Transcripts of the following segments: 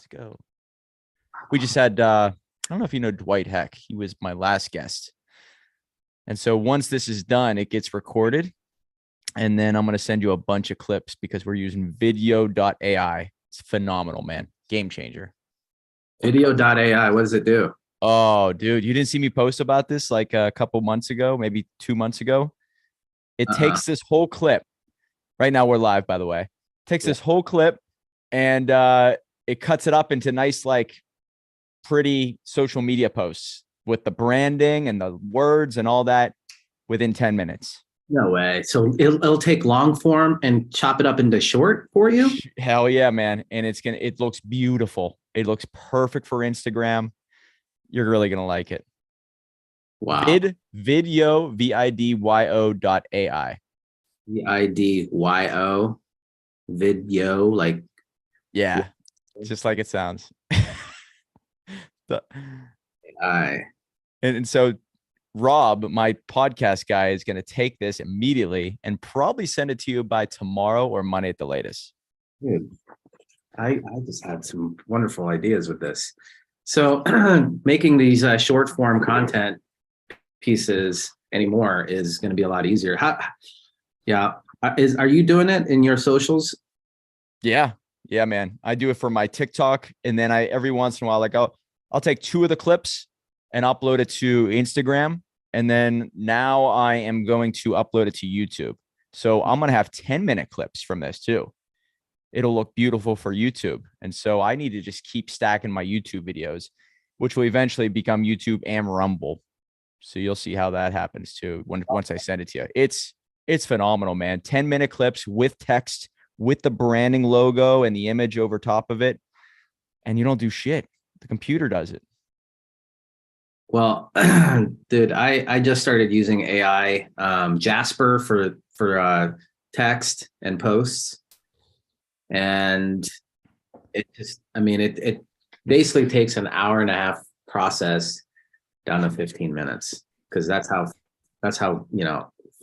Let's go. We just had, I don't know if you know Dwight Heck. He was my last guest. And so once this is done, it gets recorded. And then I'm going to send you a bunch of clips because we're using video.ai. It's phenomenal, man. Game changer. Video.ai. What does it do? Oh, dude, you didn't see me post about this like a couple months ago, maybe 2 months ago. It takes this whole clip. Right now we're live, by the way. Takes this whole clip and it cuts it up into nice, like pretty social media posts with the branding and the words and all that within 10 minutes. No way. So it'll take long form and chop it up into short for you? Hell yeah, man. And it looks beautiful. It looks perfect for Instagram. You're really going to like it. Wow. Video, VIDYO.ai. VIDYO. Video, like. Yeah, just like it sounds. AI. And so Rob, my podcast guy, is going to take this immediately and probably send it to you by tomorrow or Monday at the latest. Dude, I just had some wonderful ideas with this. So making these short form content pieces anymore is going to be a lot easier. Are you doing it in your socials? Yeah, man. I do it for my TikTok, and then every once in a while, like I'll take 2 of the clips and upload it to Instagram. And then now I am going to upload it to YouTube. So I'm going to have 10-minute clips from this too. It'll look beautiful for YouTube. And so I need to just keep stacking my YouTube videos, which will eventually become YouTube and Rumble. So you'll see how that happens too once I send it to you. It's phenomenal, man. 10-minute clips with text, with the branding logo and the image over top of it. And you don't do shit. The computer does it. Well, dude, I just started using AI, Jasper for text and posts. And it basically takes an hour and a half process down to 15 minutes, because that's how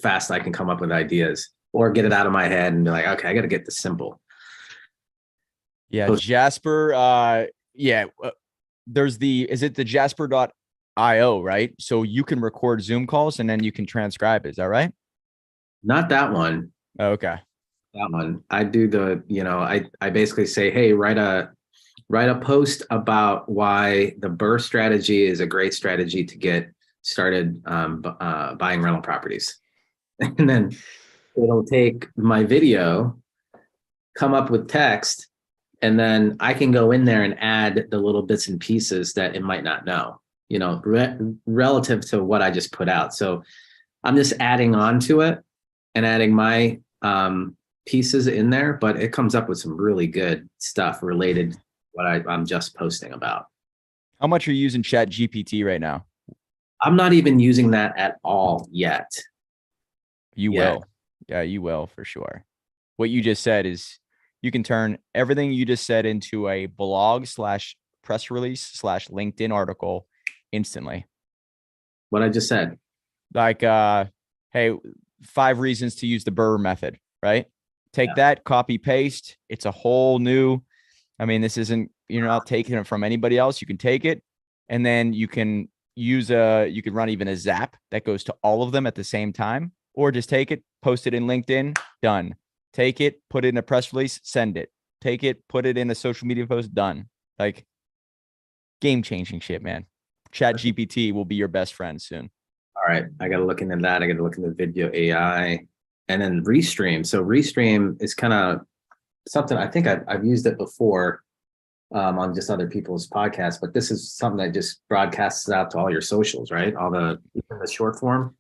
fast I can come up with ideas or get it out of my head and be like, okay, I got to get this simple. Yeah, Jasper. Is it the Jasper.io, right? So you can record Zoom calls and then you can transcribe it. Is that right? Not that one. Okay. That one. I do I basically say, hey, write a post about why the BRRRR strategy is a great strategy to get started buying rental properties. And then it'll take my video, come up with text, and then I can go in there and add the little bits and pieces that it might not know, relative to what I just put out. So I'm just adding on to it and adding my pieces in there, but it comes up with some really good stuff related to what I'm just posting about. How much are you using Chat GPT right now? I'm not even using that at all yet. You will. Yeah, you will for sure. What you just said is you can turn everything you just said into a blog / press release / LinkedIn article instantly. What I just said. Like, hey, 5 reasons to use the BRRRR method, right? Take that, copy, paste. It's a whole new, this isn't, you're not taking it from anybody else. You can take it and then you can you could run even a zap that goes to all of them at the same time, or just take it, post it in LinkedIn, done. Take it, put it in a press release, send it. Take it, put it in a social media post, done. Like, game-changing shit, man. Chat GPT will be your best friend soon. All right. I got to look into that. I got to look into video AI and then Restream. So Restream is kind of something I think I've used it before on just other people's podcasts, but this is something that just broadcasts out to all your socials, right? All the short form.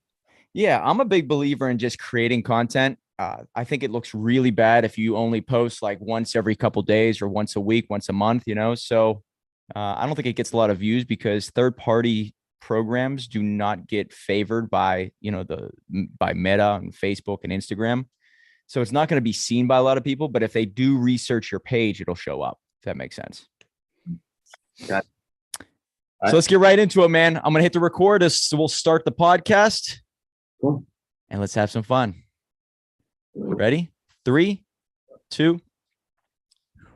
Yeah, I'm a big believer in just creating content. I think it looks really bad if you only post like once every couple days or once a week, once a month, So I don't think it gets a lot of views because third-party programs do not get favored by, by Meta and Facebook and Instagram. So it's not going to be seen by a lot of people, but if they do research your page, it'll show up, if that makes sense. Got it. So let's get right into it, man. I'm going to hit the record. So we'll start the podcast. Cool. And let's have some fun. Ready? 3, 2.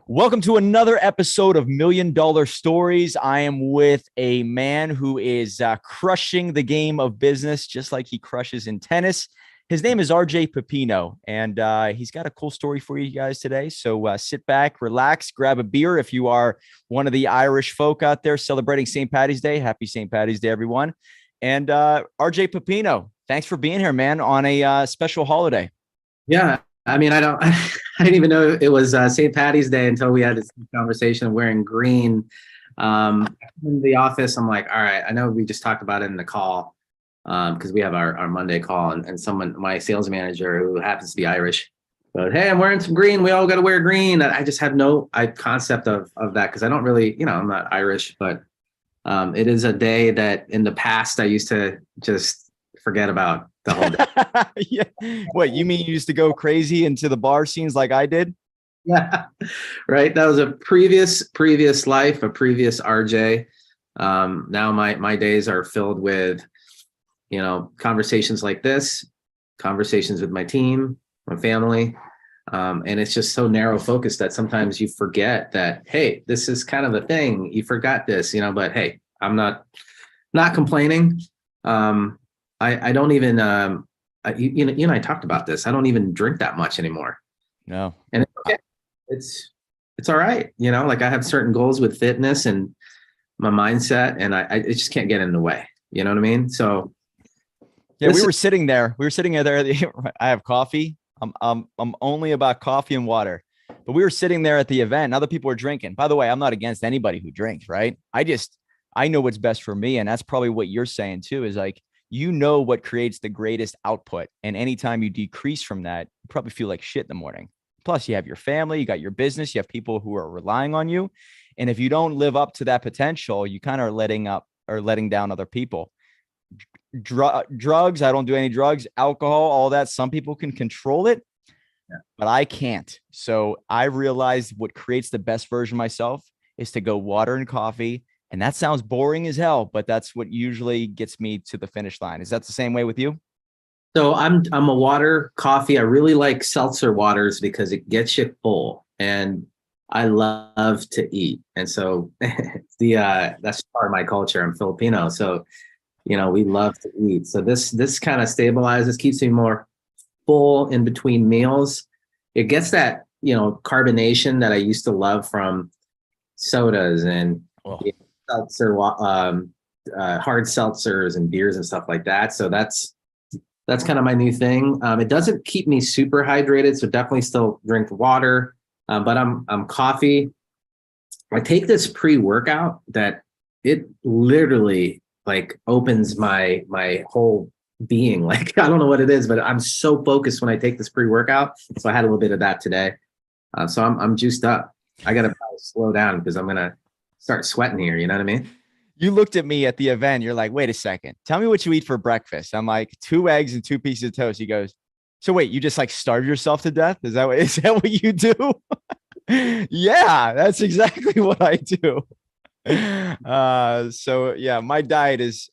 Welcome to another episode of Million Dollar Stories. I am with a man who is crushing the game of business just like he crushes in tennis. His name is RJ PEPINO, and he's got a cool story for you guys today. So sit back, relax, grab a beer if you are one of the Irish folk out there celebrating St. Paddy's Day. Happy St. Paddy's Day, everyone. And RJ PEPINO, thanks for being here, man, on a special holiday. Yeah, I mean, I didn't even know it was St. Patty's Day until we had this conversation of wearing green. In the office, I'm like, all right, I know we just talked about it in the call because we have our Monday call, and someone, my sales manager, who happens to be Irish, but hey, I'm wearing some green. We all got to wear green. I just have no concept of that because I don't really, I'm not Irish, but it is a day that in the past I used to just forget about the whole day. Yeah. What, you mean you used to go crazy into the bar scenes like I did? Yeah, right. That was a previous life, a previous RJ. Now my days are filled with, conversations like this, conversations with my team, my family. And it's just so narrow focused that sometimes you forget that, hey, this is kind of a thing. You forgot this, but hey, I'm not complaining. I don't even, you and I talked about this. I don't even drink that much anymore. No. And it's okay. It's all right. Like I have certain goals with fitness and my mindset, and I just can't get in the way. You know what I mean? So yeah, we were sitting there. I have coffee. I'm only about coffee and water, but we were sitting there at the event and other people were drinking. By the way, I'm not against anybody who drinks, right? I know what's best for me. And that's probably what you're saying too, is like, what creates the greatest output. And anytime you decrease from that, you probably feel like shit in the morning. Plus you have your family, you got your business, you have people who are relying on you. And if you don't live up to that potential, you kind of are letting down other people. Drugs, I don't do any drugs, alcohol, all that. Some people can control it, but I can't. So I realized what creates the best version of myself is to go water and coffee. And that sounds boring as hell, but that's what usually gets me to the finish line. Is that the same way with you? So I'm a water, coffee. I really like seltzer waters because it gets you full, and I love to eat. And so that's part of my culture. I'm Filipino, so we love to eat. So this kind of stabilizes, keeps me more full in between meals. It gets that carbonation that I used to love from sodas and seltzer, hard seltzers and beers and stuff like that. So that's kind of my new thing. It doesn't keep me super hydrated, so definitely still drink water. But I'm coffee. I take this pre-workout that it literally like opens my whole being. Like I don't know what it is, but I'm so focused when I take this pre-workout. So I had a little bit of that today. So I'm juiced up. I gotta slow down because I'm gonna start sweating here. You know what I mean? You looked at me at the event. You're like, wait a second. Tell me what you eat for breakfast. I'm like, 2 eggs and 2 pieces of toast. He goes, so wait, you just like starve yourself to death? Is that what you do? Yeah, that's exactly what I do. So yeah, my diet is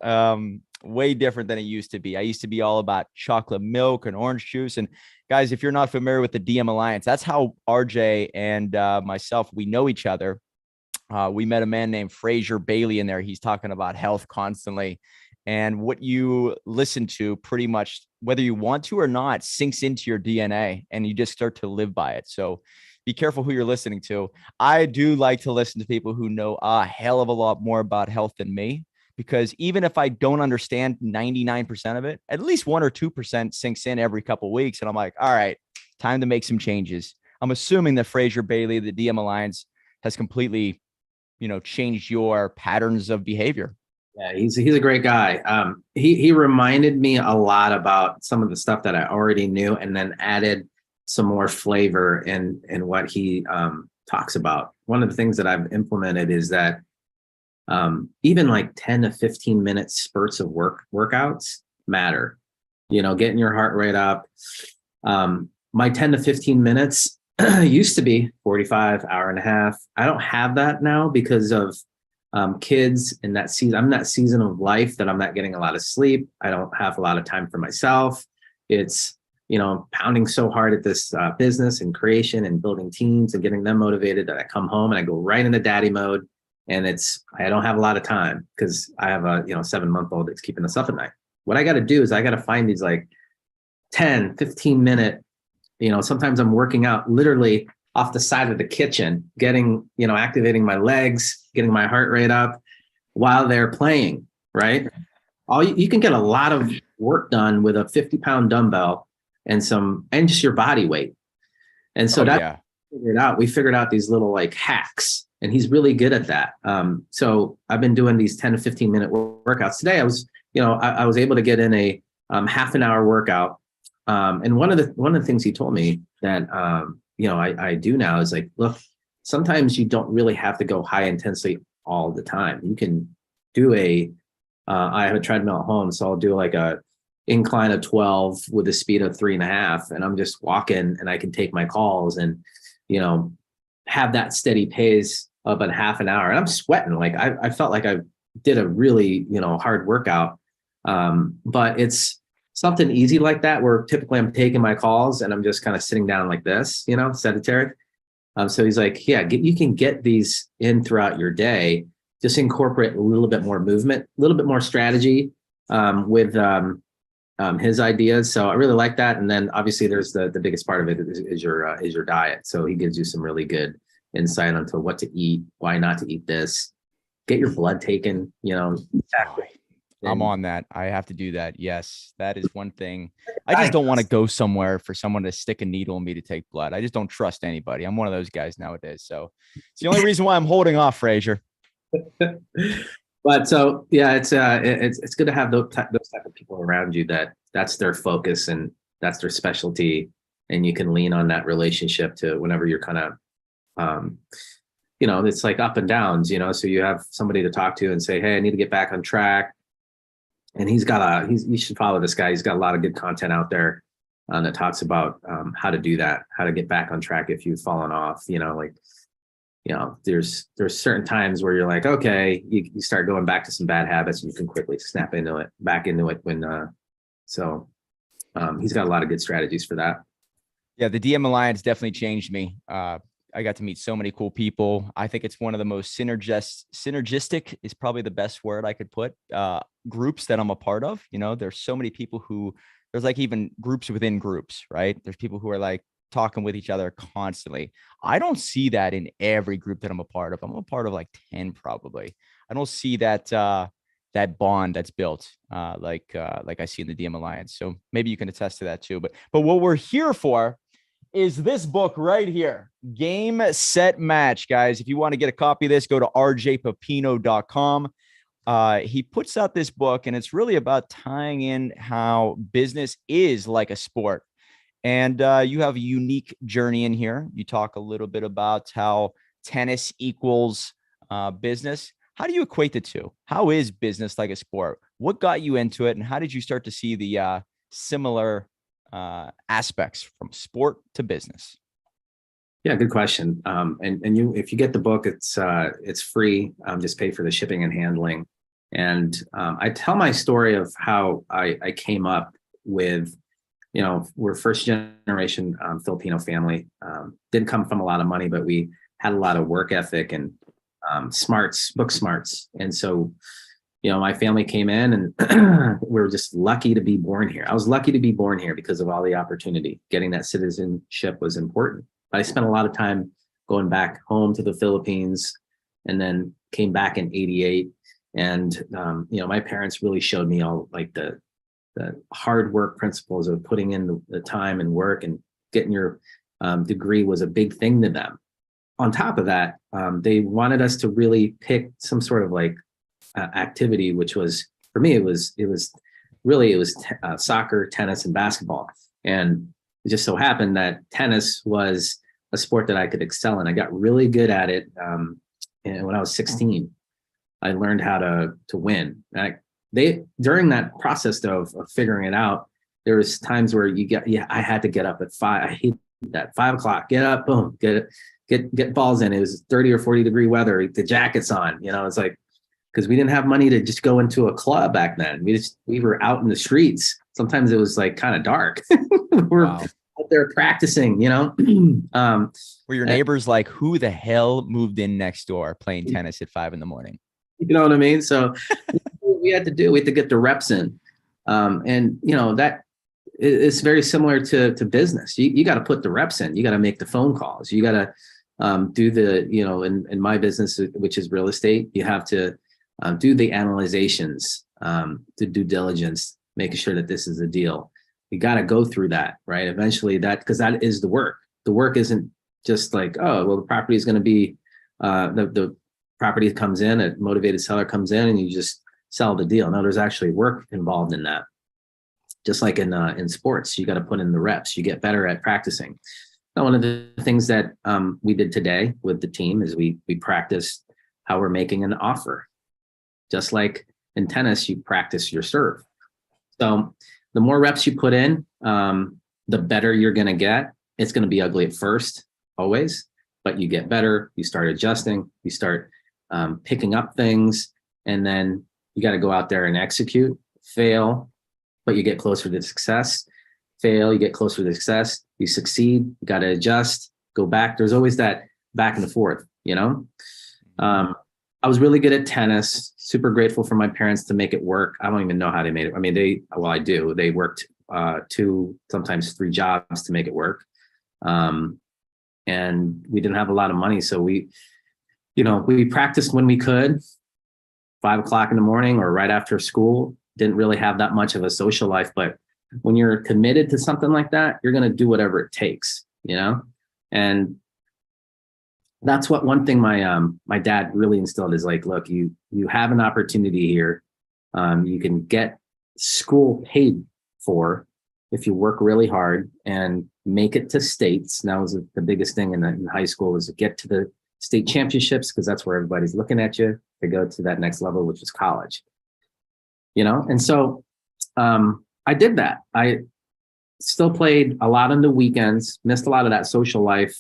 way different than it used to be. I used to be all about chocolate milk and orange juice. And guys, if you're not familiar with the DM Alliance, that's how RJ and myself, we know each other. We met a man named Fraser Bailey in there. He's talking about health constantly. And what you listen to pretty much, whether you want to or not, sinks into your DNA and you just start to live by it. So be careful who you're listening to. I do like to listen to people who know a hell of a lot more about health than me, because even if I don't understand 99% of it, at least 1 or 2% sinks in every couple of weeks. And I'm like, all right, time to make some changes. I'm assuming that Fraser Bailey, the DM Alliance, has completely changed your patterns of behavior. Yeah, he's a great guy. He reminded me a lot about some of the stuff that I already knew, and then added some more flavor in what he talks about. One of the things that I've implemented is that even like 10 to 15 minute spurts of workouts matter. Getting your heart rate up. My 10 to 15 minutes used to be 45, hour and a half. I don't have that now because of kids in that season. I'm in that season of life that I'm not getting a lot of sleep. I don't have a lot of time for myself. It's pounding so hard at this business and creation and building teams and getting them motivated that I come home and I go right into daddy mode. And I don't have a lot of time because I have a 7-month-old that's keeping us up at night. What I got to do is I got to find these like 10, 15 minute, sometimes I'm working out literally off the side of the kitchen, getting, activating my legs, getting my heart rate up while they're playing, right? You can get a lot of work done with a 50-pound dumbbell and just your body weight. And so we figured out these little like hacks, and he's really good at that. So I've been doing these 10 to 15 minute workouts. Today I was, I was able to get in a half an hour workout. And one of the things he told me that, I do now is like, look, sometimes you don't really have to go high intensity all the time. You can do I have a treadmill at home, so I'll do like a incline of 12 with a speed of 3.5, and I'm just walking and I can take my calls and, have that steady pace of a half an hour. And I'm sweating. Like I felt like I did a really, hard workout. But it's something easy like that, where typically I'm taking my calls and I'm just kind of sitting down like this, sedentary. So he's like, yeah, you can get these in throughout your day. Just incorporate a little bit more movement, a little bit more strategy with his ideas. So I really like that. And then obviously there's the biggest part of it is your diet. So he gives you some really good insight onto what to eat, why not to eat this, get your blood taken, Exactly. I'm on that. I have to do that. Yes, that is one thing. I just don't want to go somewhere for someone to stick a needle in me to take blood. I just don't trust anybody. I'm one of those guys nowadays. So it's the only reason why I'm holding off, Frazier. But so yeah, it's good to have those type of people around you that's their focus and that's their specialty, and you can lean on that relationship to whenever you're kind of it's like up and downs, so you have somebody to talk to and say, hey, I need to get back on track. And you should follow this guy. He's got a lot of good content out there that talks about how to do that, how to get back on track if you've fallen off. There's certain times where you're like, okay, you start going back to some bad habits and you can quickly snap back into it when. He's got a lot of good strategies for that. Yeah, the DM Alliance definitely changed me. I got to meet so many cool people. I think it's one of the most synergistic is probably the best word I could put, groups that I'm a part of. There's so many people there's like even groups within groups, right? There's people who are like talking with each other constantly. I don't see that in every group that I'm a part of. I'm a part of like 10 probably. I don't see that bond that's built like I see in the DM Alliance. So maybe you can attest to that too. But what we're here for is this book right here, Game, Set, Match, guys. If you want to get a copy of this, go to rjpepino.com. He puts out this book, and it's really about tying in how business is like a sport. And you have a unique journey in here. You talk a little bit about how tennis equals business. How do you equate the two? How is business like a sport? What got you into it? And how did you start to see the similar aspects from sport to business? Yeah, good question. And if you get the book, it's free. Just pay for the shipping and handling. And I tell my story of how I came up with, we're first generation Filipino family. Didn't come from a lot of money, but we had a lot of work ethic and book smarts. And so, my family came in and we were just lucky to be born here. I was lucky to be born here because of all the opportunity. Getting that citizenship was important. But I spent a lot of time going back home to the Philippines and then came back in 88. And, my parents really showed me all like the hard work principles of putting in the time and work, and getting your degree was a big thing to them. On top of that, they wanted us to really pick some sort of like activity, which was, for me, it was soccer, tennis, and basketball. And it just so happened that tennis was a sport that I could excel in. I got really good at it. And when I was 16, I learned how to win. During that process of figuring it out, there was times where I had to get up at 5. I hate that 5 o'clock, get up, boom, get balls in. It was 30 or 40 degree weather, the jacket's on, it's like, because we didn't have money to just go into a club back then. We were out in the streets. Sometimes it was like kind of dark. We're Wow. out there practicing, you know. Were your neighbors like, who the hell moved in next door playing tennis at 5 a.m? You know what I mean? So we had to get the reps in. And you know, that it's very similar to business. You got to put the reps in. You got to make the phone calls. You got to do the, you know, in my business, which is real estate, you have to do the analyzations, the due diligence, making sure that this is a deal. You got to go through that, right? Eventually because that is the work. The work isn't just like, oh, well, the property is going to be, the property comes in, a motivated seller comes in and you just sell the deal. No, there's actually work involved in that. Just like in sports, you got to put in the reps. You get better at practicing. Now, one of the things that we did today with the team is we practiced how we're making an offer. Just like in tennis, you practice your serve. So the more reps you put in, the better you're going to get. It's going to be ugly at first, always, but you get better. You start adjusting. You start picking up things, and then you got to go out there and execute, fail, but you get closer to success. Fail, you get closer to success. You succeed, you got to adjust, go back. There's always that back and forth, you know? I was really good at tennis, super grateful for my parents to make it work. I don't even know how they made it. I mean, I do. They worked 2, sometimes 3 jobs to make it work. And we didn't have a lot of money. So we practiced when we could, 5 o'clock in the morning or right after school. Didn't really have that much of a social life, but when you're committed to something like that, you're going to do whatever it takes, you know? And that's what one thing my dad really instilled is like, look, you have an opportunity here. You can get school paid for if you work really hard and make it to states. That was the biggest thing in high school, was to get to the state championships, because that's where everybody's looking at you to go to that next level, which is college. You know, and so I did that. I still played a lot on the weekends, missed a lot of that social life.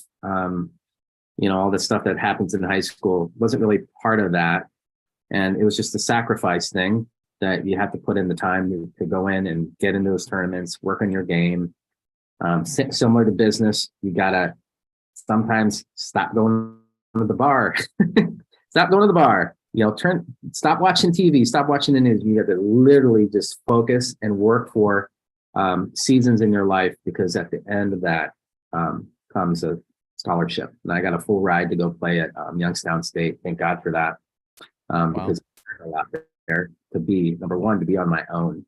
You know, all the stuff that happens in high school wasn't really part of that. And it was just a sacrifice thing that you have to put in the time to go in and get into those tournaments, work on your game. Similar to business, you got to sometimes stop going to the bar. Stop going to the bar. You know, stop watching TV, stop watching the news. You have to literally just focus and work for seasons in your life, because at the end of that comes a scholarship. And I got a full ride to go play at Youngstown State. Thank God for that. Because I learned a lot there to be, number one, to be on my own.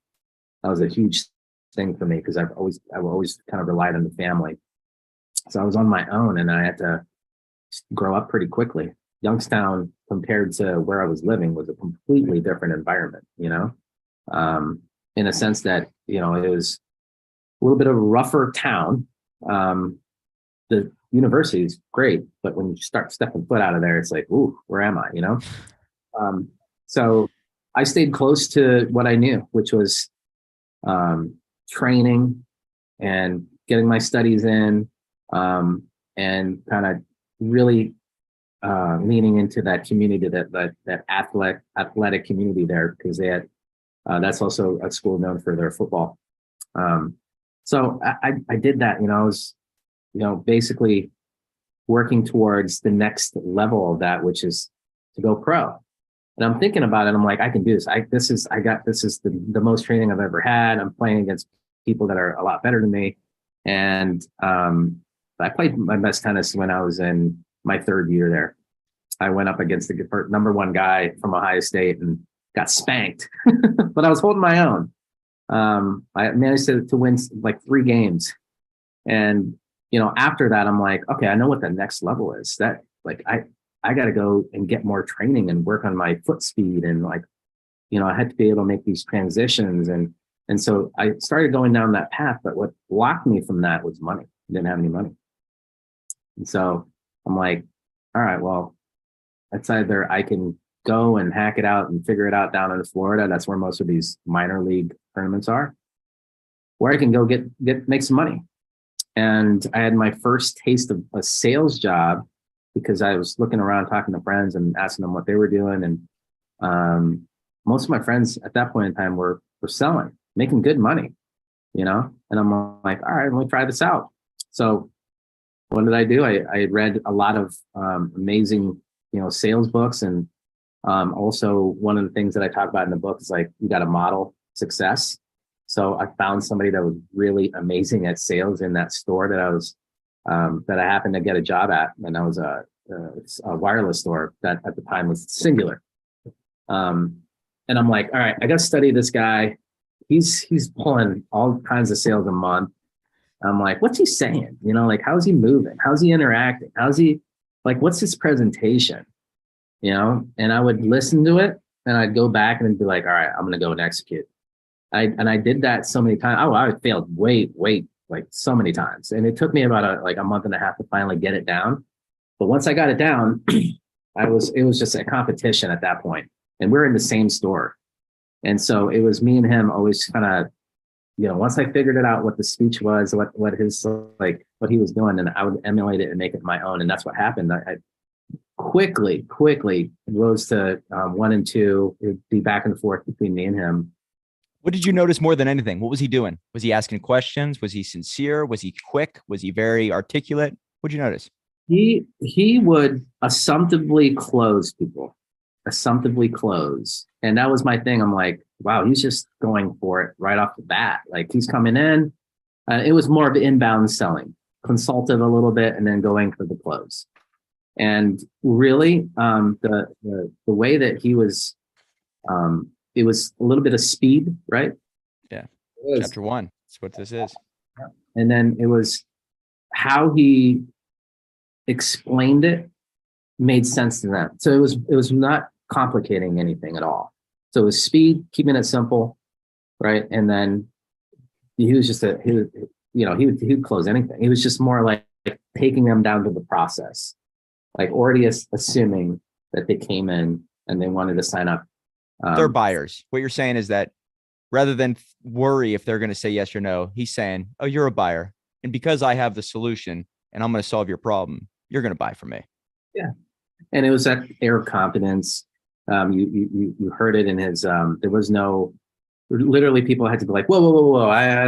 That was a huge thing for me, because I've always kind of relied on the family. So I was on my own and I had to grow up pretty quickly. Youngstown, compared to where I was living, was a completely different environment, you know, in a sense that, you know, it was a little bit of a rougher town. The university is great, but when you start stepping foot out of there, it's like, ooh, where am I, you know? So I stayed close to what I knew, which was training and getting my studies in, and kind of really leaning into that community, that athletic community there, because they had that's also a school known for their football. So I did that. You know, I was, you know, basically working towards the next level of that, which is to go pro. And I'm thinking about it. I'm like, I can do this. This is the most training I've ever had. I'm playing against people that are a lot better than me. And I played my best tennis when I was in my 3rd year there. I went up against the number 1 guy from Ohio State and got spanked, but I was holding my own. I managed to win like 3 games. And, you know, after that, I'm like, okay, I know what the next level is. That, like, I got to go and get more training and work on my foot speed. And, like, you know, I had to be able to make these transitions. And so I started going down that path. But what blocked me from that was money. I didn't have any money. And so I'm like, all right, well, it's either I can go and hack it out and figure it out down in Florida. That's where most of these minor league tournaments are. Or I can go make some money. And I had my first taste of a sales job, because I was looking around talking to friends and asking them what they were doing. And most of my friends at that point in time were selling, making good money, you know? And I'm like, all right, let me try this out. So what did I do? I read a lot of amazing, sales books. And also one of the things that I talk about in the book is like, you got to model success. So I found somebody that was really amazing at sales in that store that I happened to get a job at. And that was a wireless store that at the time was Singular. And I'm like, all right, I got to study this guy. He's pulling all kinds of sales a month. I'm like, what's he saying? Like, how's he moving? How's he interacting? How's he, like, what's his presentation? And I would listen to it and I'd go back and be like, all right, I'm going to go and execute. I did that so many times. Oh, I failed like so many times. And it took me about a month and a half to finally get it down. But once I got it down, it was just a competition at that point. And we're in the same store. And so it was me and him always kind of, once I figured it out, what the speech was, what his, like, what he was doing, and I would emulate it and make it my own. And that's what happened. I quickly rose to 1 and 2. It'd be back and forth between me and him. What did you notice more than anything? What was he doing? Was he asking questions? Was he sincere? Was he quick? Was he very articulate? What did you notice? He would assumptively close people, and that was my thing. I'm like, wow, he's just going for it right off the bat. Like, he's coming in. It was more of inbound selling, consultative a little bit, and then going for the close. And really, the way that he was, it was a little bit of speed, right? Yeah. Chapter 1. That's what this is. And then it was how he explained it made sense to them. So it was not complicating anything at all. So it was speed, keeping it simple, right? And then he was just he would close anything. He was just more like taking them down to the process, like already assuming that they came in and they wanted to sign up. They're buyers. What you're saying is that rather than worry if they're going to say yes or no, he's saying, oh, you're a buyer. And because I have the solution and I'm going to solve your problem, you're going to buy from me. Yeah. And it was that air of confidence. You heard it in his, there was no, literally people had to be like, whoa. I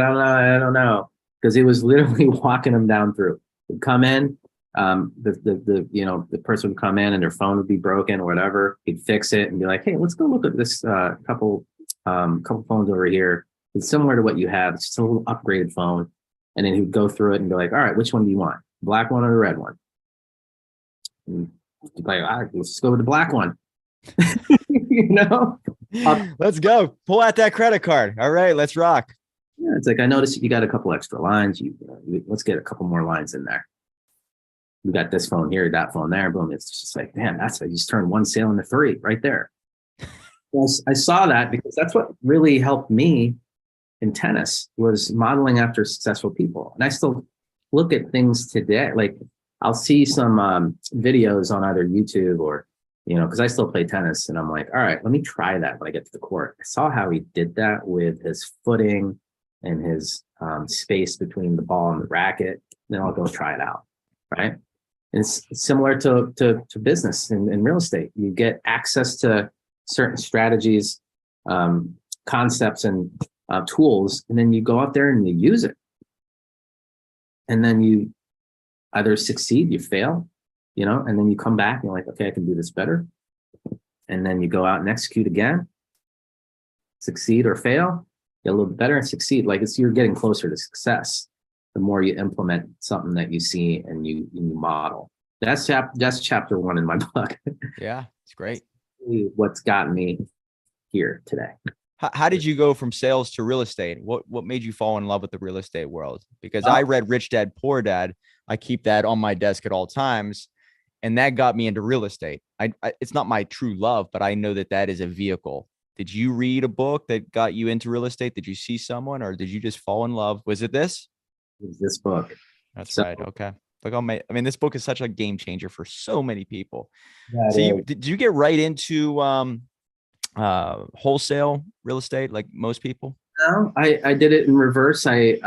don't know. Because he was literally walking them down through. He'd come in, the person would come in and their phone would be broken or whatever. He'd fix it and be like, hey, let's go look at this couple phones over here. It's similar to what you have. It's just a little upgraded phone. And then he'd go through it and be like, all right, which one do you want? Black one or the red one? And like, all right, let's go with the black one. Let's go. Pull out that credit card. All right, let's rock. Yeah, it's like, I noticed you got a couple extra lines. Let's get a couple more lines in there. We got this phone here, that phone there. Boom. It's just like, damn, I just turned one sale into 3 right there. Well, I saw that because that's what really helped me in tennis, was modeling after successful people. And I still look at things today. Like, I'll see some videos on either YouTube or, because I still play tennis, and I'm like, all right, let me try that when I get to the court. I saw how he did that with his footing and his space between the ball and the racket. Then I'll go try it out, right? And it's similar to business and real estate. You get access to certain strategies, concepts, and tools, and then you go out there and you use it. And then you either succeed, you fail, and then you come back and you're like, okay, I can do this better. And then you go out and execute again, succeed or fail, get a little bit better and succeed. Like, you're getting closer to success the more you implement something that you see and you model. That's chapter 1 in my book. Yeah, it's great. What's gotten me here today. How did you go from sales to real estate? What made you fall in love with the real estate world? Because I read Rich Dad, Poor Dad. I keep that on my desk at all times. And that got me into real estate. It's not my true love, but I know that is a vehicle. Did you read a book that got you into real estate? Did you see someone, or did you just fall in love? Was it this? It was this book. That's right. Okay. Like, this book is such a game changer for so many people. So did you get right into wholesale real estate like most people? No, I did it in reverse. I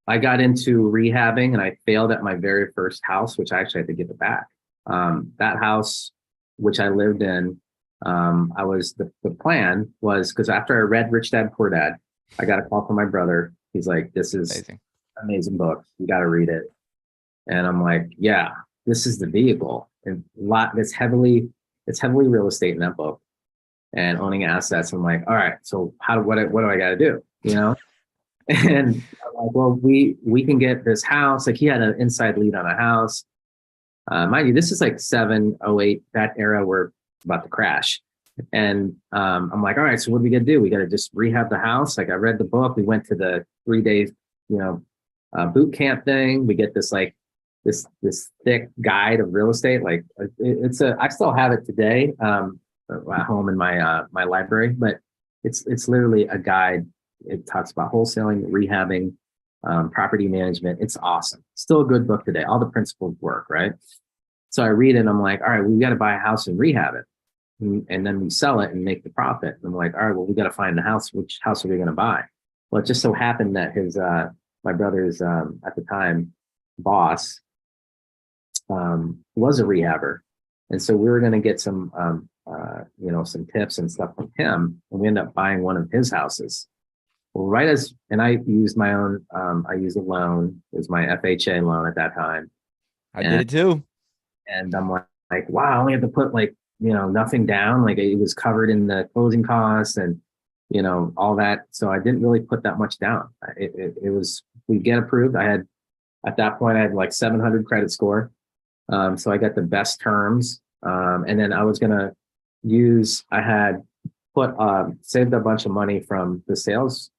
got into rehabbing, and I failed at my very first house, which I actually had to give it back. That house, which I lived in, The plan was, because after I read Rich Dad Poor Dad, I got a call from my brother. He's like, this is Amazing. an amazing book. You got to read it. And I'm like, yeah, this is the vehicle. And it's heavily real estate in that book and owning assets. I'm like, all right, so what do I got to do? You know? And I'm like, well, we can get this house. Like he had an inside lead on a house. Mind you, this is like 708, that era where about to crash. And I'm like, all right, so what do we got to do? We got to just rehab the house. Like I read the book. We went to the 3 day, boot camp thing. We get this like this thick guide of real estate. Like I still have it today at home in my library, but it's literally a guide. It talks about wholesaling, rehabbing, property management. It's awesome. Still a good book today. All the principles work, right? So I read it and I'm like, all right, we got to buy a house and rehab it. And then we sell it and make the profit. And I'm like, all right, well, we got to find the house. Which house are we going to buy? Well, it just so happened that my brother's at the time boss was a rehabber. And so we were going to get some tips and stuff from him. And we ended up buying one of his houses. Well, I used my own, I used a loan. It was my FHA loan at that time. I did it too. And I'm like, wow, I only have to put nothing down. Like it was covered in the closing costs and, all that. So I didn't really put that much down. We get approved. At that point, I had like 700 credit score. So I got the best terms. And then I was going to I had saved a bunch of money from the sales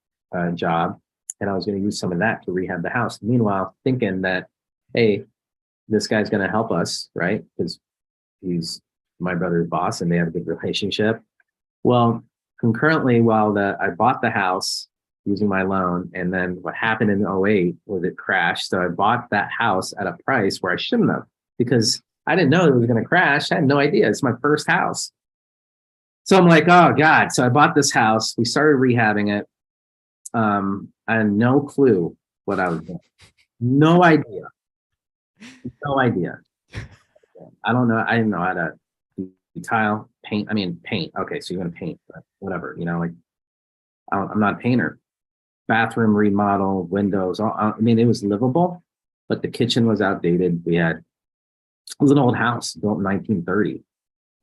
job. And I was going to use some of that to rehab the house. Meanwhile, thinking that, hey, this guy's going to help us, right? Because he's my brother's boss and they have a good relationship. Well, concurrently, while I bought the house using my loan, and then what happened in 08 was it crashed. So I bought that house at a price where I shouldn't have, because I didn't know it was going to crash. I had no idea. It's my first house. So I'm like, oh God. So I bought this house. We started rehabbing it. I had no clue what I was doing. No idea. No idea. I don't know. I didn't know how to do tile, paint. Paint. Okay, so you're gonna paint, but whatever. I'm not a painter. Bathroom remodel, windows. It was livable, but the kitchen was outdated. It was an old house built in 1930,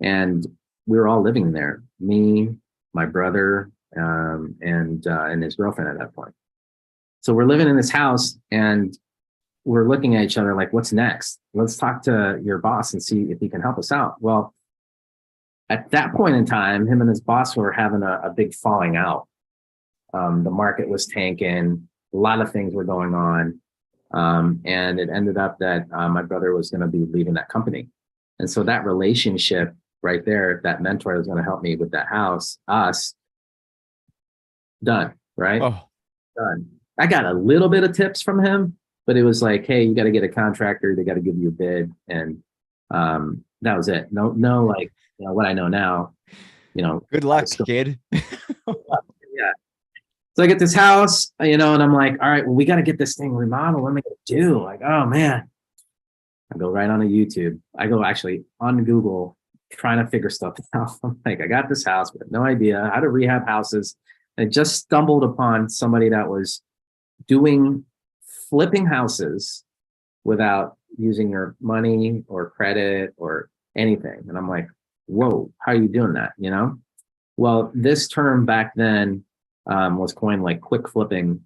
and we were all living there. Me, my brother, and his girlfriend at that point. So we're living in this house, and we're looking at each other like, what's next? Let's talk to your boss and see if he can help us out. Well, at that point in time, him and his boss were having a big falling out. The market was tanking. A lot of things were going on. And it ended up that my brother was going to be leaving that company. And so that relationship right there, that mentor that was going to help me with that house, done, right? Oh, Done. I got a little bit of tips from him, but it was like, hey, you got to get a contractor. They got to give you a bid. And that was it. No, like, what I know now, good luck, kid. Yeah. So I get this house, and I'm like, all right, well, we got to get this thing remodeled. What am I going to do? Like, oh man. I go right on to YouTube. I go actually on Google trying to figure stuff out. I'm like, I got this house, but no idea how to rehab houses. And I just stumbled upon somebody that was flipping houses without using your money or credit or anything. And I'm like, whoa, how are you doing that? Well, this term back then was coined like quick flipping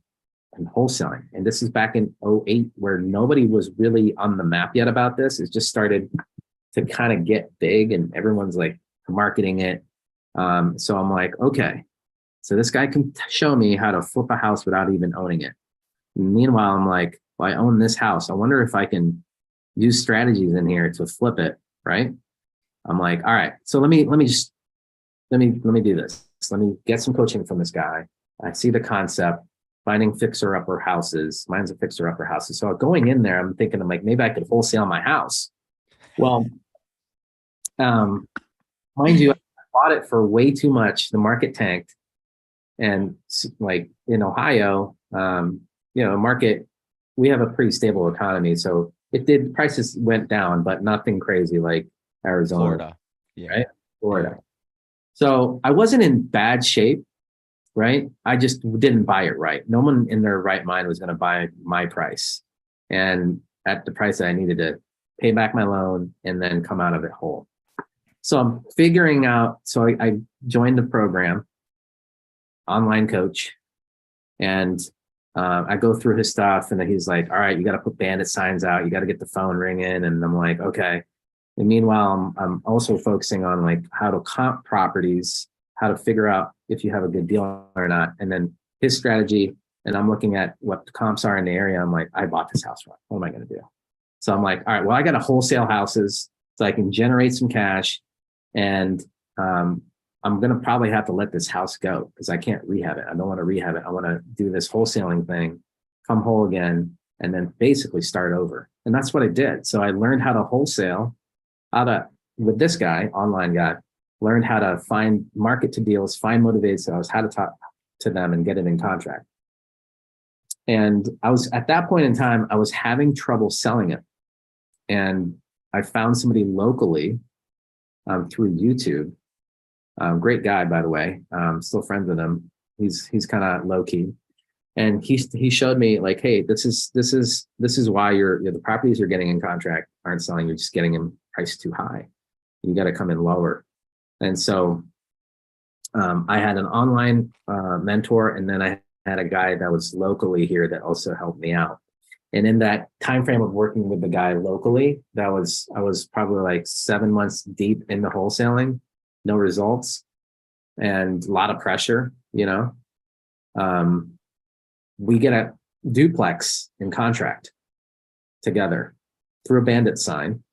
and wholesaling. And this is back in 08, where nobody was really on the map yet about this. It just started to kind of get big and everyone's like marketing it. So I'm like, okay, so this guy can show me how to flip a house without even owning it. Meanwhile, I'm like, well, I own this house. I wonder if I can use strategies in here to flip it, right? I'm like, all right, so let me do this. Let me get some coaching from this guy. I see the concept, finding fixer-upper houses. Mine's a fixer-upper house. So going in there, I'm thinking, maybe I could wholesale my house. Well, mind you, I bought it for way too much. The market tanked. And like in Ohio, market, we have a pretty stable economy. So prices went down, but nothing crazy like Arizona. Florida. Yeah. Right? Florida. So I wasn't in bad shape, right? I just didn't buy it right. No one in their right mind was going to buy my price and at the price that I needed to pay back my loan and then come out of it whole. So I'm figuring out, so I joined the program, online coach, and I go through his stuff and then he's like, all right, you got to put bandit signs out. You got to get the phone ringing. And I'm like, okay. And meanwhile, I'm also focusing on like how to comp properties, how to figure out if you have a good deal or not. And then his strategy, and I'm looking at what the comps are in the area. I'm like, I bought this house. What am I going to do? So I'm like, all right, well, I got to wholesale houses so I can generate some cash. And I'm going to probably have to let this house go because I can't rehab it. I don't want to rehab it. I want to do this wholesaling thing, come whole again, and then basically start over. And that's what I did. So I learned how to wholesale, with this guy, online guy, learned how to find market to deals, find motivated sellers, how to talk to them and get it in contract. And I was at that point in time, I was having trouble selling it. And I found somebody locally through YouTube. Great guy, by the way. Still friends with him. He's kind of low key, and he showed me like, hey, this is why the properties you're getting in contract aren't selling. You're just getting them priced too high. You got to come in lower. And so I had an online mentor, and then I had a guy that was locally here that also helped me out. And in that time frame of working with the guy locally, I was probably like 7 months deep in the wholesaling, no results, and a lot of pressure. We get a duplex in contract together through a bandit sign,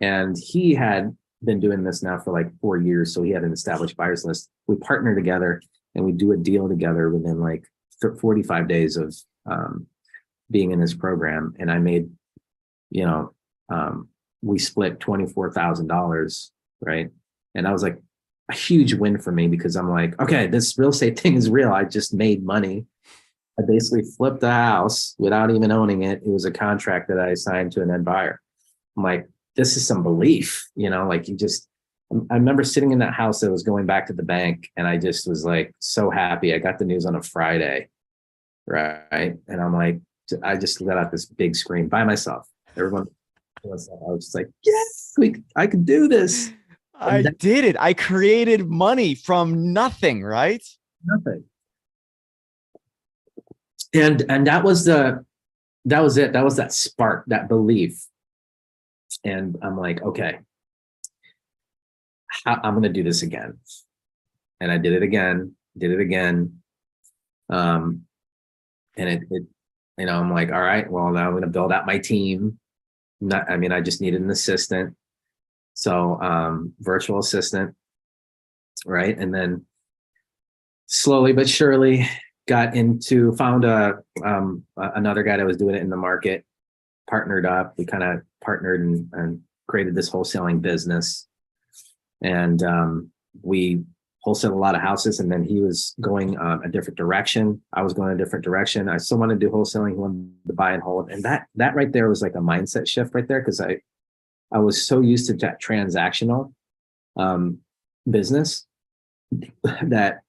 and he had been doing this now for like 4 years, so he had an established buyers list. We partner together and we do a deal together within like 45 days of being in this program. And I made, we split $24,000, right? And I was like a huge win for me because I'm like, okay, this real estate thing is real. I just made money. I basically flipped the house without even owning it. It was a contract that I signed to an end buyer. I'm like, this is some belief, like I remember sitting in that house that was going back to the bank, and I just was like so happy. I got the news on a Friday, right? And I'm like, I just let out this big scream by myself. Everyone, I was just like, yes, I could do this. I did it. I created money from nothing, right? Nothing. And that was it. That was that spark, that belief. And I'm like, okay, I'm going to do this again. And I did it again. And I'm like, all right, well, now I'm going to build out my team. I just needed an assistant. So virtual assistant, right? And then slowly but surely found another guy that was doing it in the market, partnered up. We kind of partnered and created this wholesaling business. And we wholesaled a lot of houses, and then he was going a different direction. I was going a different direction. I still wanted to do wholesaling. He wanted to buy and hold. And that right there was like a mindset shift right there, because I was so used to that transactional business that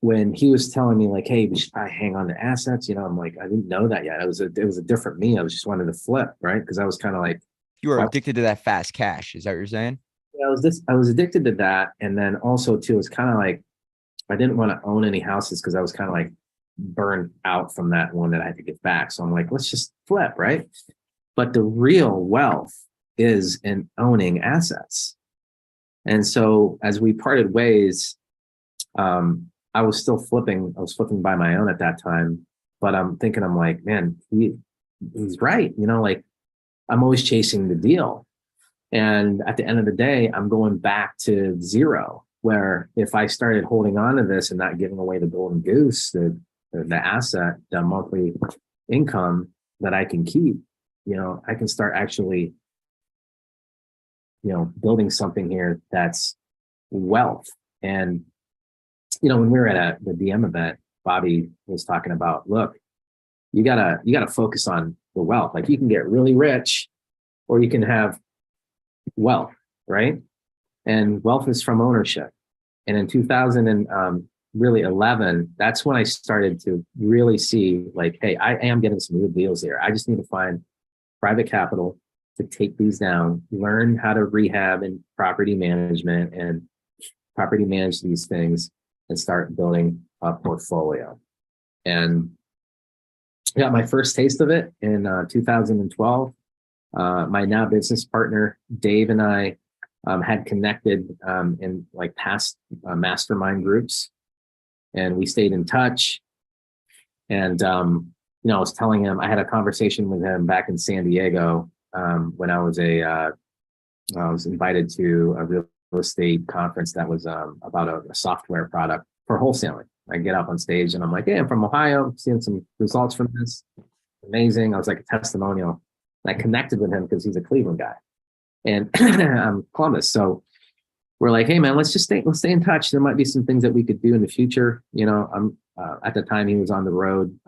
when he was telling me like, hey, we should probably hang on to assets, I'm like, I didn't know that yet. It was a different me. I was just wanted to flip, right? Because I was kind of like, you were addicted to that fast cash. Is that what you're saying? Yeah, I was addicted to that. And then also too, it's kind of like, I didn't want to own any houses because I was kind of like burned out from that one that I had to get back. So I'm like, let's just flip, right? But the real wealth is in owning assets. And so as we parted ways, I was still flipping. I was flipping by my own at that time, but I'm like, man, he's right. Like I'm always chasing the deal. And at the end of the day, I'm going back to zero, where if I started holding on to this and not giving away the golden goose, the asset, the monthly income that I can keep, I can start actually, building something here that's wealth. And, when we were at the DM event, Bobby was talking about, look, you gotta focus on the wealth. Like you can get really rich, or you can have wealth, right? And wealth is from ownership. And in 2000 and really 11, that's when I started to really see like, hey, I am getting some good deals here. I just need to find private capital to take these down, learn how to rehab and property management and property manage these things and start building a portfolio. And I got my first taste of it in 2012. My now business partner, Dave, and I had connected in like past mastermind groups, and we stayed in touch. And, I was telling him, I had a conversation with him back in San Diego when I was invited to a real estate conference that was about a software product for wholesaling. I get up on stage and I'm like, hey, I'm from Ohio, I'm seeing some results from this. Amazing. I was like a testimonial. And I connected with him because he's a Cleveland guy and I'm Columbus. So we're like, hey man, let's stay in touch. There might be some things that we could do in the future. I'm at the time he was on the road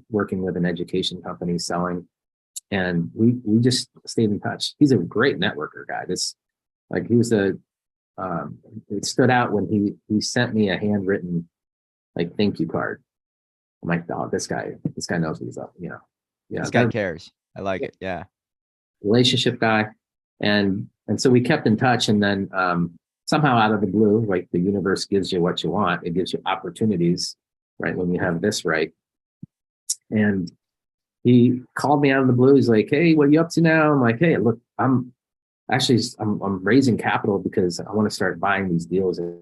working with an education company selling, and we just stayed in touch. He's a great networker guy. He was it stood out when he sent me a handwritten like thank you card. I'm like, oh, this guy knows what he's up. Yeah, this guy cares. I like it. Yeah, relationship guy, and so we kept in touch, and then somehow out of the blue, like the universe gives you what you want. It gives you opportunities, right? When you have this right. And he called me out of the blue. He's like, hey, what are you up to now? I'm like, hey, look, I'm raising capital because I want to start buying these deals and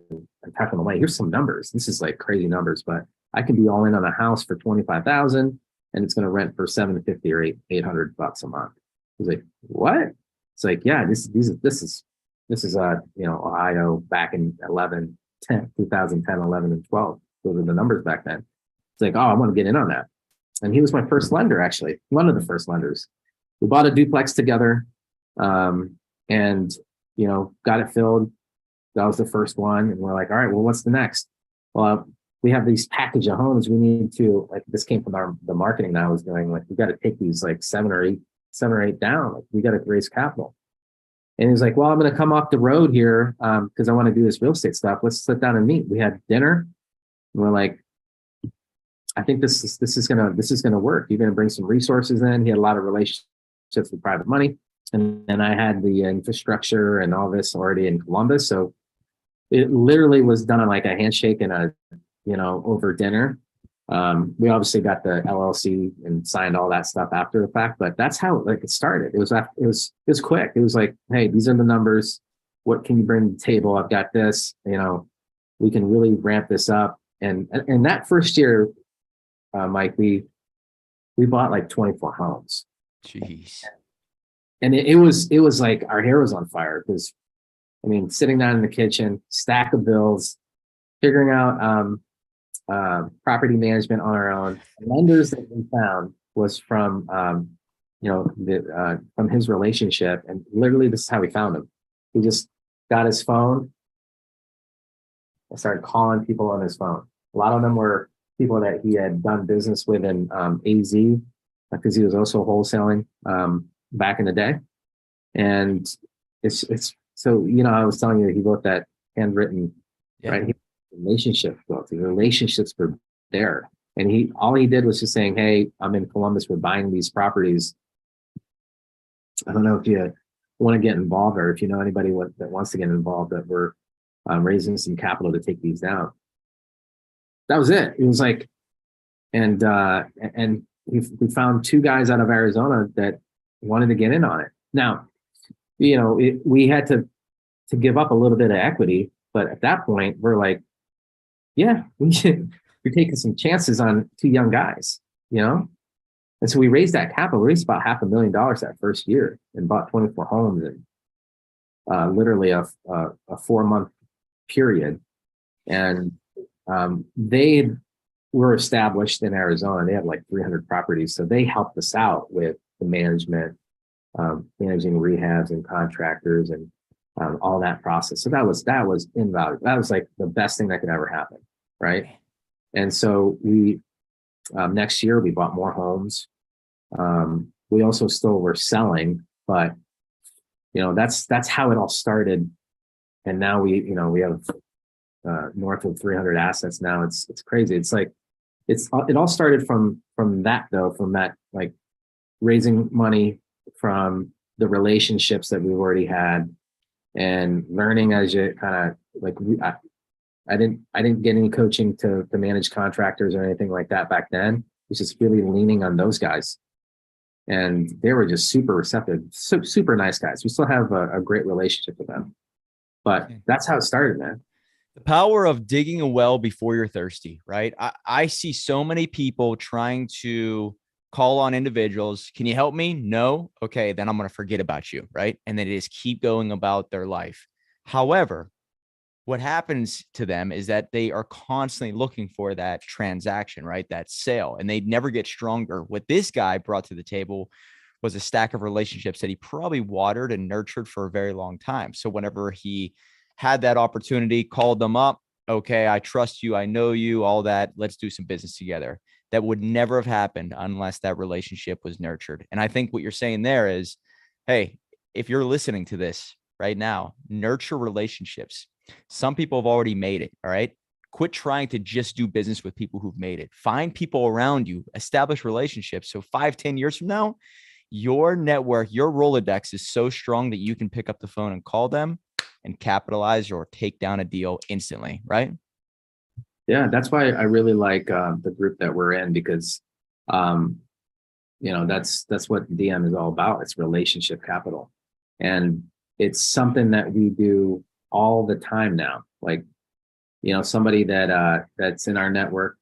tucking them away. Here's some numbers. This is like crazy numbers, but I can be all in on a house for 25,000 and it's going to rent for $750 or $800 a month. He's like, what? It's like, yeah, this is Ohio back in 2010, 11, and 12. Those are the numbers back then. It's like, oh, I want to get in on that. And he was my first lender, actually, one of the first lenders. We bought a duplex together and, got it filled. That was the first one. And we're like, all right, well, what's the next? Well, we have these package of homes. We need to, like, this came from the marketing that I was doing. Like, we got to take these like seven or eight down. Like, we got to raise capital. And he's like, well, I'm going to come off the road here because I want to do this real estate stuff. Let's sit down and meet. We had dinner. And we're like, I think this is gonna work. You're gonna bring some resources in. He had a lot of relationships with private money, and then I had the infrastructure and all this already in Columbus. So it literally was done on like a handshake and over dinner. We obviously got the LLC and signed all that stuff after the fact, but that's how it started. It was quick. It was like, hey, these are the numbers. What can you bring to the table? I've got this. We can really ramp this up. And that first year, Mike, we bought like 24 homes. Jeez. And it was like our hair was on fire because, sitting down in the kitchen, stack of bills, figuring out property management on our own. Lenders that we found was from from his relationship, and literally this is how we found him. He just got his phone. I started calling people on his phone. A lot of them were people that he had done business with in AZ, because he was also wholesaling back in the day. And it's so, I was telling you, he wrote that handwritten, right? Relationships built. The relationships were there. And all he did was just saying, hey, I'm in Columbus, we're buying these properties. I don't know if you want to get involved or if you know anybody that wants to get involved, that we're raising some capital to take these down. That was it. It was like, and we found two guys out of Arizona that wanted to get in on it. Now, we had to give up a little bit of equity, but at that point, we're like, yeah, we're taking some chances on two young guys, And so we raised that capital. We raised about $500,000 that first year and bought 24 homes in literally a 4-month period. And they were established in Arizona. They had like 300 properties. So they helped us out with the management, managing rehabs and contractors and all that process. So that was invaluable. That was like the best thing that could ever happen. Right. And so we, next year we bought more homes. We also still were selling, but that's how it all started. And now we have north of 300 assets now. It's crazy. It's like, it all started from that though, from that, like raising money from the relationships that we've already had, and learning as you kind of like, I didn't get any coaching to manage contractors or anything like that back then. It was just really leaning on those guys, and they were just super receptive, super nice guys. We still have a great relationship with them, but that's how it started, man. The power of digging a well before you're thirsty, right? I see so many people trying to call on individuals. Can you help me? No. Okay, then I'm going to forget about you, right? And then they just keep going about their life. However, what happens to them is that they are constantly looking for that transaction, right? That sale, and they never get stronger. What this guy brought to the table was a stack of relationships that he probably watered and nurtured for a very long time. So whenever he had that opportunity, called them up, okay, I trust you, I know you, all that, let's do some business together. That would never have happened unless that relationship was nurtured. And I think what you're saying there is, hey, if you're listening to this right now, nurture relationships. Some people have already made it. All right. Quit trying to just do business with people who've made it. Find people around you, establish relationships. So 5, 10 years from now, your network, your Rolodex is so strong that you can pick up the phone and call them and capitalize or take down a deal instantly. Right. Yeah. That's why I really like the group that we're in, because, that's what DM is all about. It's relationship capital. And it's something that we do all the time now. Like, somebody that's in our network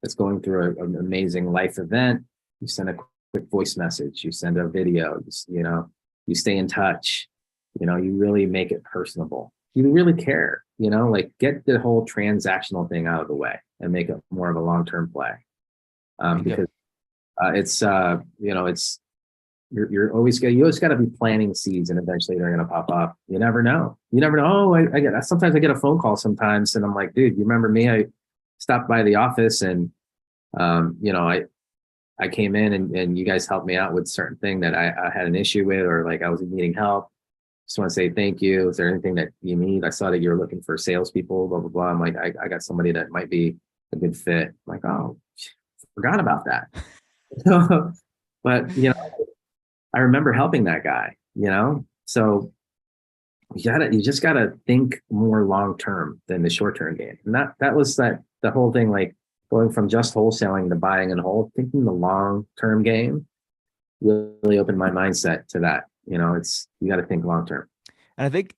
that's going through an amazing life event, you send a quick voice message, you send a video, you stay in touch, you really make it personable. You really care, like get the whole transactional thing out of the way and make it more of a long-term play. Because it's you always got to be planting seeds, and eventually they're going to pop up. You never know. Oh, sometimes I get a phone call sometimes, and I'm like, dude, you remember me? I stopped by the office, and I came in and you guys helped me out with a certain thing that I had an issue with, or like I was needing help. Just want to say thank you. Is there anything that you need? I saw that you're looking for salespeople, blah blah blah. I'm like, I got somebody that might be a good fit. I'm like, oh, forgot about that. But I remember helping that guy, so you just gotta think more long term than the short term game. And that was the whole thing, like going from just wholesaling to buying and hold, thinking the long term game really opened my mindset to that. You got to think long term. And I think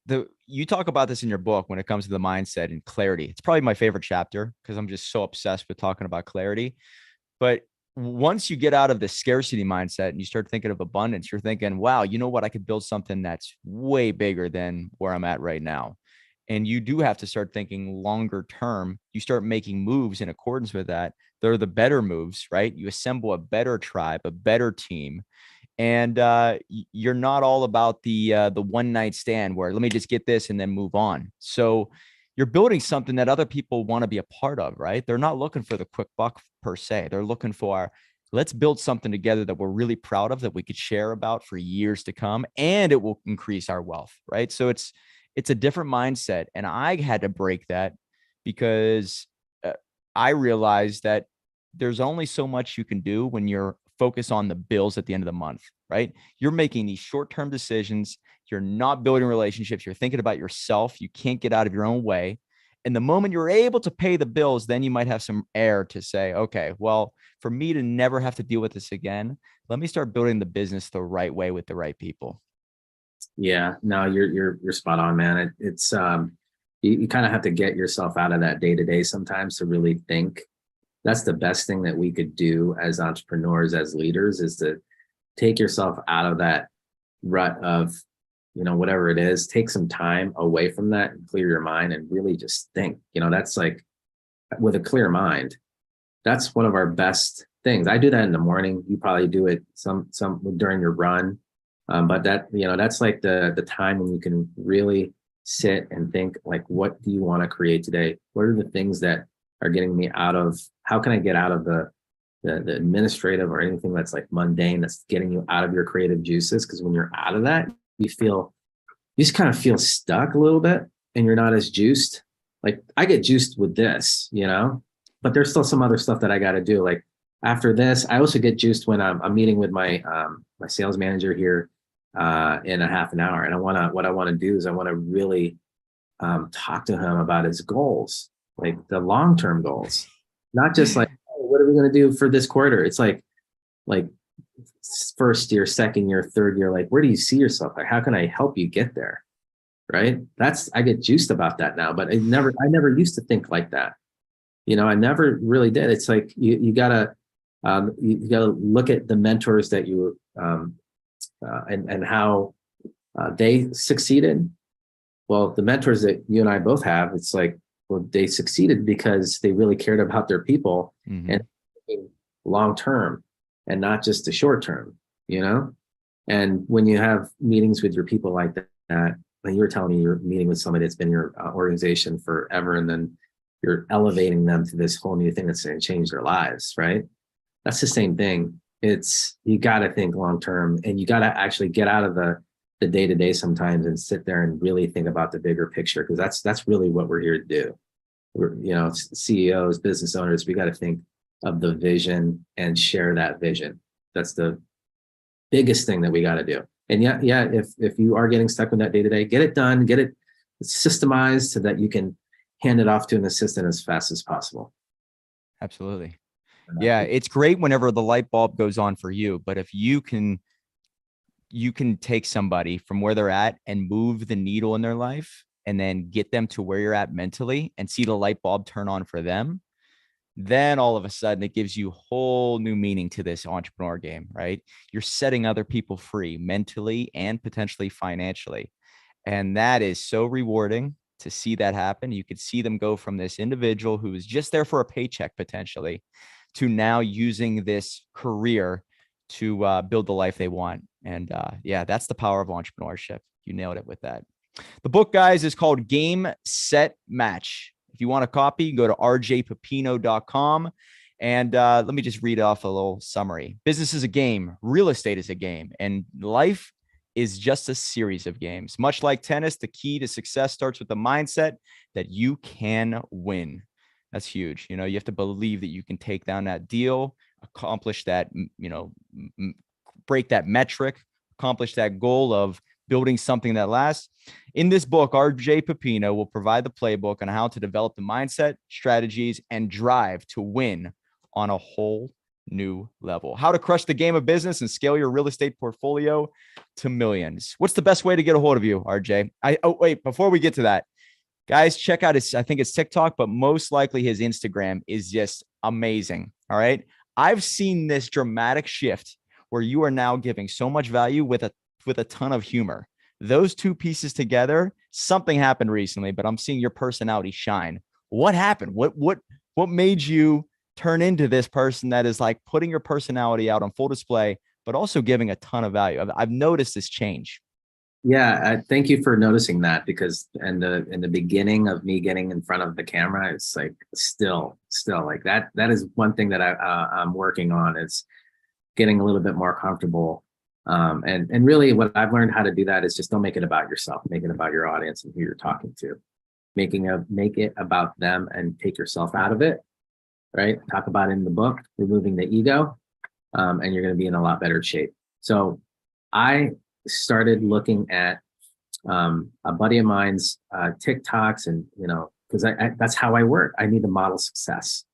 you talk about this in your book when it comes to the mindset and clarity. It's probably my favorite chapter because I'm just so obsessed with talking about clarity. But once you get out of the scarcity mindset and you start thinking of abundance, you're thinking, wow, you know what? I could build something that's way bigger than where I'm at right now. And you do have to start thinking longer term. You start making moves in accordance with that. They're the better moves, right? You assemble a better tribe, a better team. And you're not all about the one night stand where let me just get this and then move on. So you're building something that other people want to be a part of, right? They're not looking for the quick buck per se. They're looking for, let's build something together that we're really proud of, that we could share about for years to come, and it will increase our wealth, right? So it's a different mindset. And I had to break that because I realized that there's only so much you can do when you're focused on the bills at the end of the month, right? You're making these short-term decisions. You're not building relationships. You're thinking about yourself. You can't get out of your own way. And the moment you're able to pay the bills, then you might have some air to say, okay, well, for me to never have to deal with this again, let me start building the business the right way with the right people. Yeah, no, you're spot on, man. It's you kind of have to get yourself out of that day to day sometimes to really think. That's the best thing that we could do as entrepreneurs, as leaders, is to take yourself out of that rut of, whatever it is. Take some time away from that and clear your mind and really just think. That's like, with a clear mind, that's one of our best things. I do that in the morning. You probably do it some during your run. But that's like the time when you can really sit and think, like, what do you want to create today? What are the things that are getting me out of, how can I get out of the administrative or anything that's like mundane, that's getting you out of your creative juices? Because when you're out of that, you just kind of feel stuck a little bit and you're not as juiced. like I get juiced with this, but there's still some other stuff that I got to do. Like after this, I also get juiced when I'm meeting with my sales manager here in a half an hour. And what I want to do is I want to really talk to him about his goals, like the long-term goals, not just like, oh, what are we going to do for this quarter? It's like first year, second year, third year, like, where do you see yourself? Like, how can I help you get there? Right. I get juiced about that now, but I never used to think like that. I never really did. It's like, you gotta look at the mentors that you, and how they succeeded. Well, the mentors that you and I both have, it's like, well, they succeeded because they really cared about their people and long term and not just the short term, And when you have meetings with your people like that, like you were telling me you're meeting with somebody that's been in your organization forever, and then you're elevating them to this whole new thing that's going to change their lives, right? That's the same thing. You got to think long term, and you got to actually get out of the day to day sometimes and sit there and really think about the bigger picture, because that's really what we're here to do. We're, CEOs, business owners, we got to think of the vision and share that vision. That's the biggest thing that we got to do. And yeah, if you are getting stuck with that day to day, get it done, get it systemized so that you can hand it off to an assistant as fast as possible. Absolutely. Yeah, it's great whenever the light bulb goes on for you, but if you can take somebody from where they're at and move the needle in their life and then get them to where you're at mentally and see the light bulb turn on for them, then all of a sudden it gives you whole new meaning to this entrepreneur game, right? You're setting other people free mentally and potentially financially. And that is so rewarding to see that happen. You could see them go from this individual who is just there for a paycheck potentially to now using this career to build the life they want. And yeah, that's the power of entrepreneurship. You nailed it with that. The book, guys, is called Game, Set, Match. If you want a copy, go to rjpepino.com. And let me just read off a little summary. Business is a game. Real estate is a game. And life is just a series of games. Much like tennis, the key to success starts with the mindset that you can win. That's huge. You have to believe that you can take down that deal, accomplish that, break that metric, accomplish that goal of building something that lasts. In this book, RJ Pepino will provide the playbook on how to develop the mindset, strategies, and drive to win on a whole new level. How to crush the game of business and scale your real estate portfolio to millions. What's the best way to get a hold of you, RJ? Wait, before we get to that, guys, check out I think it's TikTok, but most likely his Instagram is just amazing. All right. I've seen this dramatic shift where you are now giving so much value with a ton of humor. Those two pieces together, something happened recently, but I'm seeing your personality shine. What happened? What made you turn into this person that is like putting your personality out on full display, but also giving a ton of value? I've noticed this change. Yeah, thank you for noticing that, because in the beginning of me getting in front of the camera, it's like still like that. That is one thing that I'm working on. It's getting a little bit more comfortable. And really what I've learned how to do that is just don't make it about yourself, make it about your audience and who you're talking to. Make it about them and take yourself out of it, right? Talk about it in the book, removing the ego, and you're going to be in a lot better shape. So I started looking at a buddy of mine's TikToks, and because that's how I work. I need to model success.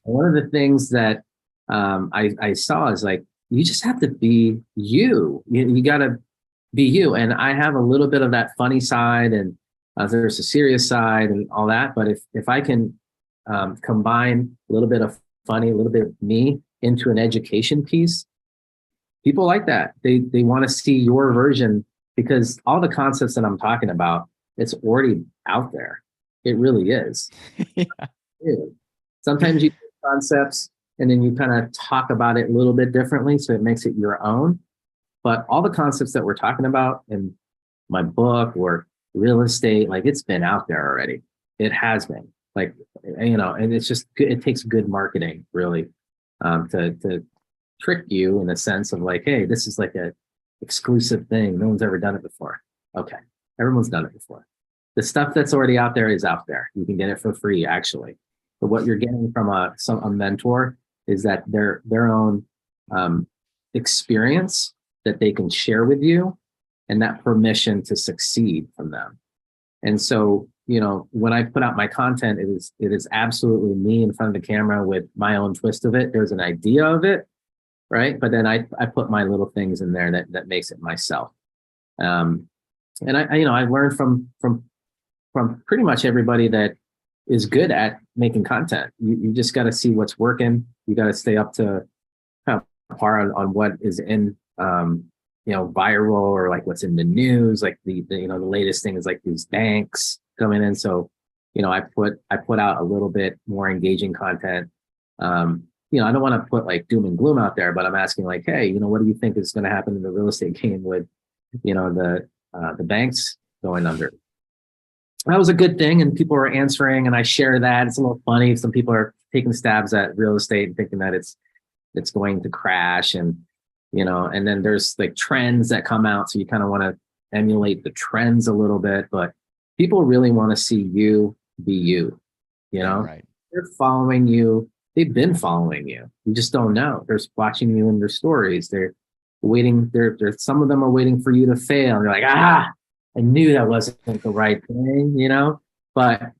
And one of the things that I saw is like, you just have to be you. You got to be you. And I have a little bit of that funny side, and there's a serious side and all that. But if I can combine a little bit of funny, a little bit of me into an education piece, people like that. They want to see your version, because all the concepts that I'm talking about, it's already out there. It really is. Yeah. Sometimes you do concepts and then you kind of talk about it a little bit differently, so it makes it your own. But all the concepts that we're talking about in my book or real estate, like, it's been out there already. It has been, like, and it's just good. It takes good marketing, really, to trick you in a sense of like, hey, this is like a exclusive thing. No one's ever done it before. Okay. Everyone's done it before. The stuff that's already out there is out there. You can get it for free, actually. But what you're getting from a mentor is that their own experience that they can share with you, and that permission to succeed from them. And so, you know, when I put out my content, it is absolutely me in front of the camera with my own twist of it. There's an idea of it, right? But then I put my little things in there that makes it myself. And I've learned from pretty much everybody that is good at making content. You just got to see what's working. You got to stay up to kind of par on what is in viral, or like what's in the news. Like the latest thing is like these banks coming in. So, you know, I put out a little bit more engaging content. I don't want to put like doom and gloom out there, but I'm asking like, hey, what do you think is going to happen in the real estate game with, the banks going under? That was a good thing, and people are answering, and I share that. It's a little funny. Some people are taking stabs at real estate and thinking that it's going to crash, and and then there's like trends that come out, so you kind of want to emulate the trends a little bit, but people really want to see you be you. Right. They're following you. They've been following you. You just don't know. They're watching you in their stories. They're waiting. Some of them are waiting for you to fail. They're like, I knew that wasn't the right thing, but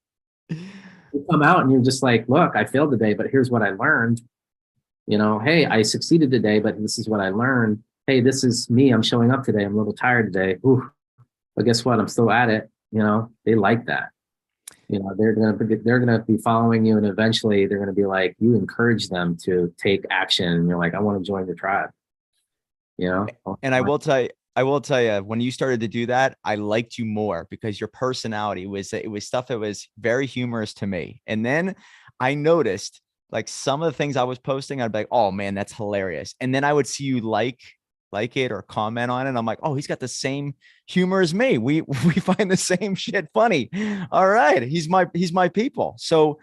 you come out and you're just like, look, I failed today, but here's what I learned. Hey, I succeeded today, but this is what I learned. Hey, this is me. I'm showing up today. I'm a little tired today. Ooh, but guess what? I'm still at it. They like that. They're gonna be following you, and eventually they're gonna be like, you encourage them to take action, and you're like, I want to join the tribe. And I will tell you, when you started to do that, I liked you more because your personality was stuff that was very humorous to me. And then I noticed like some of the things I was posting, I'd be like, oh man, that's hilarious. And then I would see you like it or comment on it. And I'm like, oh, he's got the same humor as me. We find the same shit funny. All right. He's my people. So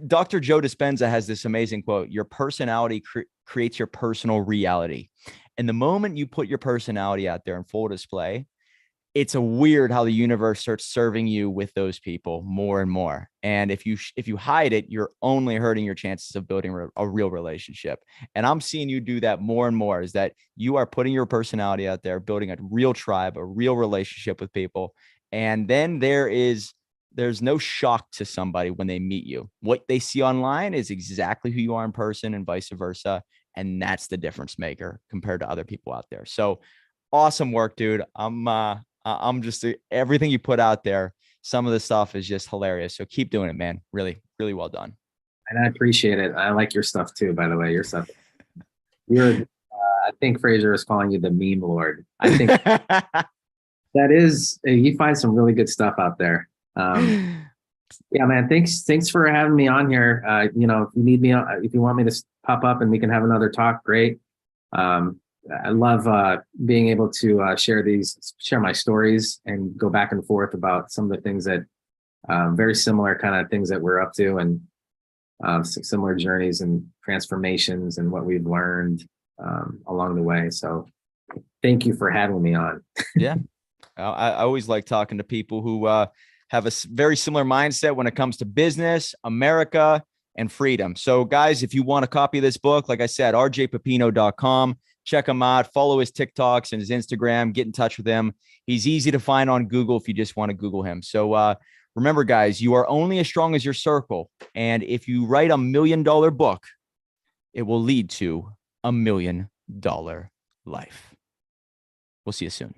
Dr. Joe Dispenza has this amazing quote: your personality creates your personal reality. And the moment you put your personality out there in full display, it's a weird how the universe starts serving you with those people more and more. And if you hide it, you're only hurting your chances of building a real relationship. And I'm seeing you do that more and more, is that you are putting your personality out there, building a real tribe, a real relationship with people. And then there's no shock to somebody when they meet you. What they see online is exactly who you are in person, and vice versa. And that's the difference maker compared to other people out there. So awesome work, dude. I'm just everything you put out there. Some of the stuff is just hilarious. So keep doing it, man. Really, really well done. And I appreciate it. I like your stuff too, by the way. Your stuff. I think Fraser is calling you the meme lord. I think that is, you find some really good stuff out there. Yeah, man. Thanks for having me on here. If you need me, if you want me to pop up and we can have another talk, great. I love being able to share my stories and go back and forth about some of the things that very similar kind of things that we're up to, and similar journeys and transformations and what we've learned along the way. So thank you for having me on. Yeah. I always like talking to people who have a very similar mindset when it comes to business, America, and freedom. So guys, if you want a copy of this book, like I said, rjpepino.com, check him out, follow his TikToks and his Instagram, get in touch with him. He's easy to find on Google if you just want to Google him. So remember guys, you are only as strong as your circle. And if you write $1 million book, it will lead to $1 million life. We'll see you soon.